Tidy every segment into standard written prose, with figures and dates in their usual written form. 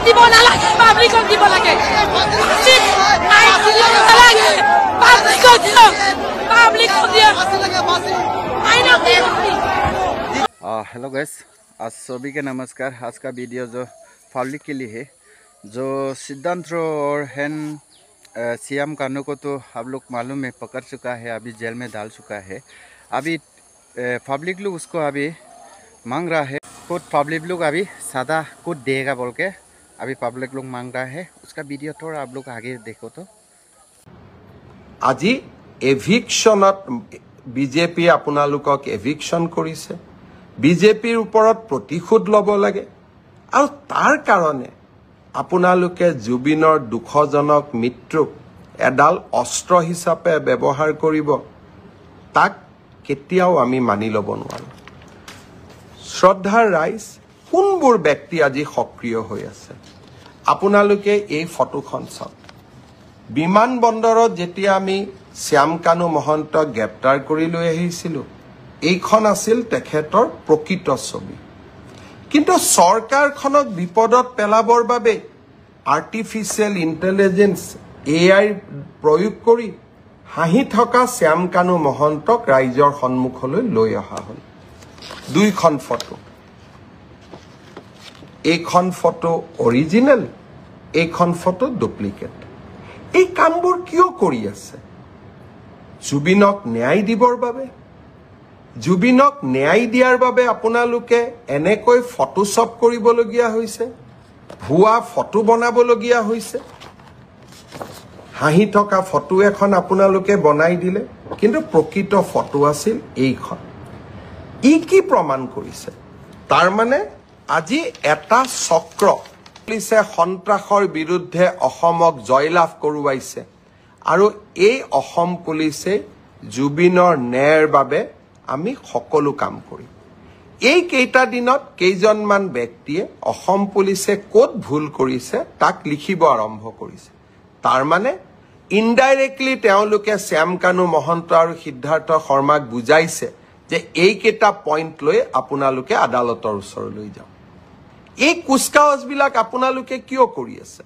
দিব নালাগে পাব্লিকক দিব লাগে हेलो गैस, आज सभी के नमस्कार। आज का वीडियो जो पब्लिक के लिए है, जो सिद्धांत और हैन सीएम कानू को तो आप लोग मालूम है पकड़ चुका है, अभी जेल में डाल चुका है। अभी पब्लिक लोग उसको अभी मांग रहा है, खुद पब्लिक लोग अभी सादा खुद देगा बोल के अभी पब्लिक लोग मांग रहा है। उसका वीडियो थोड़ा आप लोग आगे देखो। तो আজি এভিকশনত বিজেপি আপোনালোকক এভিকশন কৰিছে, বিজেপিৰ ওপৰত প্ৰতিশোধ ল'ব লাগে আৰু তাৰ কাৰণে আপোনালোকে জুবিনৰ দুখজনক মৃত্যুক এডাল অস্ত্ৰ হিচাপে ব্যৱহাৰ কৰিব, তাক কেতিয়াও আমি মানি ল'ব নোৱাৰো। শ্ৰদ্ধাৰ ৰাইজ, কোনবোৰ ব্যক্তি আজি সক্ৰিয় হৈ আছে আপোনালোকে এই ফটোখন চাওক। বিমান বন্দৰত যেতিয়া আমি শ্যাম কানু মহন্তক গ্ৰেপ্তাৰ কৰি লৈ আহিছিলোঁ, এইখন আছিল তেখেতৰ প্ৰকৃত ছবি। কিন্তু চৰকাৰখনক বিপদত পেলাবৰ বাবে আৰ্টিফিচিয়েল ইণ্টেলিজেন্স AI প্ৰয়োগ কৰি হাঁহি থকা শ্যাম কানু মহন্তক ৰাইজৰ সন্মুখলৈ লৈ অহা হ'ল। দুইখন ফটো, এইখন ফটো অৰিজিনেল, এইখন ফটো ডুপ্লিকেট। এই কামবোৰ কিয় কৰি আছে? জুবিনক ন্যায় দিবৰ বাবে? জুবিনক ন্যায় দিয়াৰ বাবে আপোনালোকে এনেকৈ ফটোশ্বপ কৰিবলগীয়া হৈছে, ভুৱা ফটো বনাবলগীয়া হৈছে। হাঁহি থকা ফটো এখন আপোনালোকে বনাই দিলে, কিন্তু প্ৰকৃত ফটো আছিল এইখন। ই কি প্ৰমাণ কৰিছে? তাৰ মানে আজি এটা চক্ৰ পুলিচে সন্ত্ৰাসৰ বিৰুদ্ধে অসমক জয়লাভ কৰোৱাইছে আৰু এই অসম পুলিচে জুবিনৰ ন্যায়ৰ বাবে আমি সকলো কাম কৰিম। এই কেইটা দিনত কেইজনমান ব্যক্তিয়ে অসম পুলিচে ক'ত ভুল কৰিছে তাক লিখিব আৰম্ভ কৰিছে। তাৰ মানে ইনডাইৰেক্টলি তেওঁলোকে শ্যাম কানু মহন্ত আৰু সিদ্ধাৰ্থ শৰ্মাক বুজাইছে যে এইকেইটা পইণ্ট লৈ আপোনালোকে আদালতৰ ওচৰলৈ যাওক। এই কুচকাৱাজবিলাক আপোনালোকে কিয় কৰি আছে?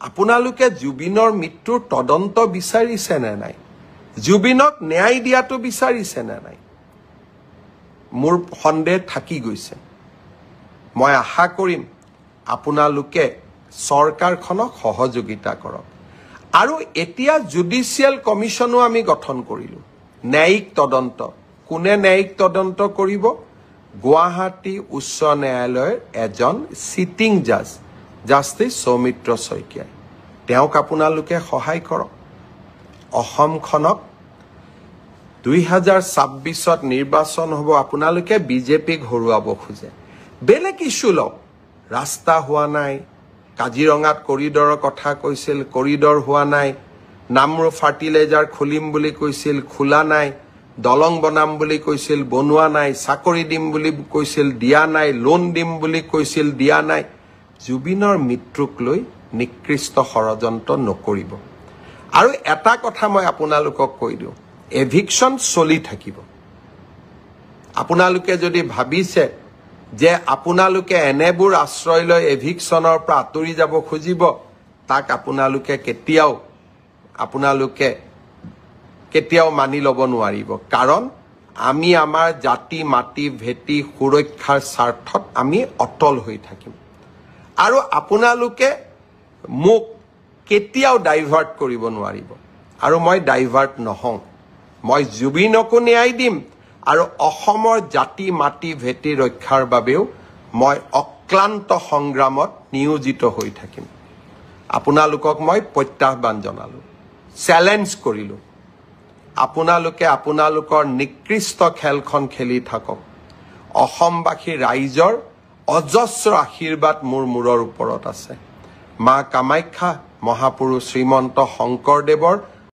আপোনালোকে জুবিনৰ মৃত্যুৰ তদন্ত বিচাৰিছে নে নাই? জুবিনক ন্যায় দিয়াটো বিচাৰিছে নে নাই? মোৰ সন্দেহ থাকি গৈছে। মই আশা কৰিম আপোনালোকে চৰকাৰখনক সহযোগিতা কৰক। আৰু এতিয়া জুডিচিয়েল কমিশ্যনো আমি গঠন কৰিলোঁ, ন্যায়িক তদন্ত। কোনে ন্যায়িক তদন্ত কৰিব? গুৱাহাটী উচ্চ ন্যায়ালয়ৰ এজন চিটিং জাজ, জাষ্টিছ সৌমিত্ৰ শইকীয়াই। তেওঁক আপোনালোকে সহায় কৰক। অসমখনক 2026ত নিৰ্বাচন হ'ব, আপোনালোকে বিজেপিক হৰুৱাব খোজে। বেলেগ ইছ্যু লওক। ৰাস্তা হোৱা নাই, কাজিৰঙাত কৰিডৰৰ কথা কৈছিল, কৰিডৰ হোৱা নাই। নামৰু ফাৰ্টিলাইজাৰ খুলিম বুলি কৈছিল, খোলা নাই। দলং বনাম বুলি কৈছিল, বনোৱা নাই। চাকৰি দিম বুলি কৈছিল, দিয়া নাই। লোন দিম বুলি কৈছিল, দিয়া নাই। জুবিনৰ মৃত্যুক লৈ নিকৃষ্ট ষড়যন্ত্ৰ নকৰিব। আৰু এটা কথা মই আপোনালোকক কৈ দিওঁ, এভিকশ্যন চলি থাকিব। আপোনালোকে যদি ভাবিছে যে আপোনালোকে এনেবোৰ আশ্ৰয় লৈ এভিকশ্যনৰ পৰা আঁতৰি যাব খুজিব, তাক আপোনালোকে কেতিয়াও মানি ল'ব নোৱাৰিব। কাৰণ আমি আমাৰ জাতি মাটি ভেটি সুৰক্ষাৰ স্বাৰ্থত আমি অটল হৈ থাকিম। আৰু আপোনালোকে মোক কেতিয়াও ডাইভাৰ্ট কৰিব নোৱাৰিব। আৰু মই ডাইভাৰ্ট নহওঁ। মই জুবিনকো ন্যায় দিম আৰু অসমৰ জাতি মাটি ভেটি ৰক্ষাৰ বাবেও মই অক্লান্ত সংগ্ৰামত নিয়োজিত হৈ থাকিম। আপোনালোকক মই প্ৰত্যাহ্বান জনালোঁ, চেলেঞ্জ কৰিলোঁ। আপোনালোকে আপোনালোকৰ নিকৃষ্ট খেলখন খেলি থাকক। অসমবাসী ৰাইজৰ অজস্ৰ আশীৰ্বাদ মোৰ মূৰৰ ওপৰত আছে। মা কামাখ্যা, মহাপুৰুষ শ্ৰীমন্ত শংকৰদেৱৰ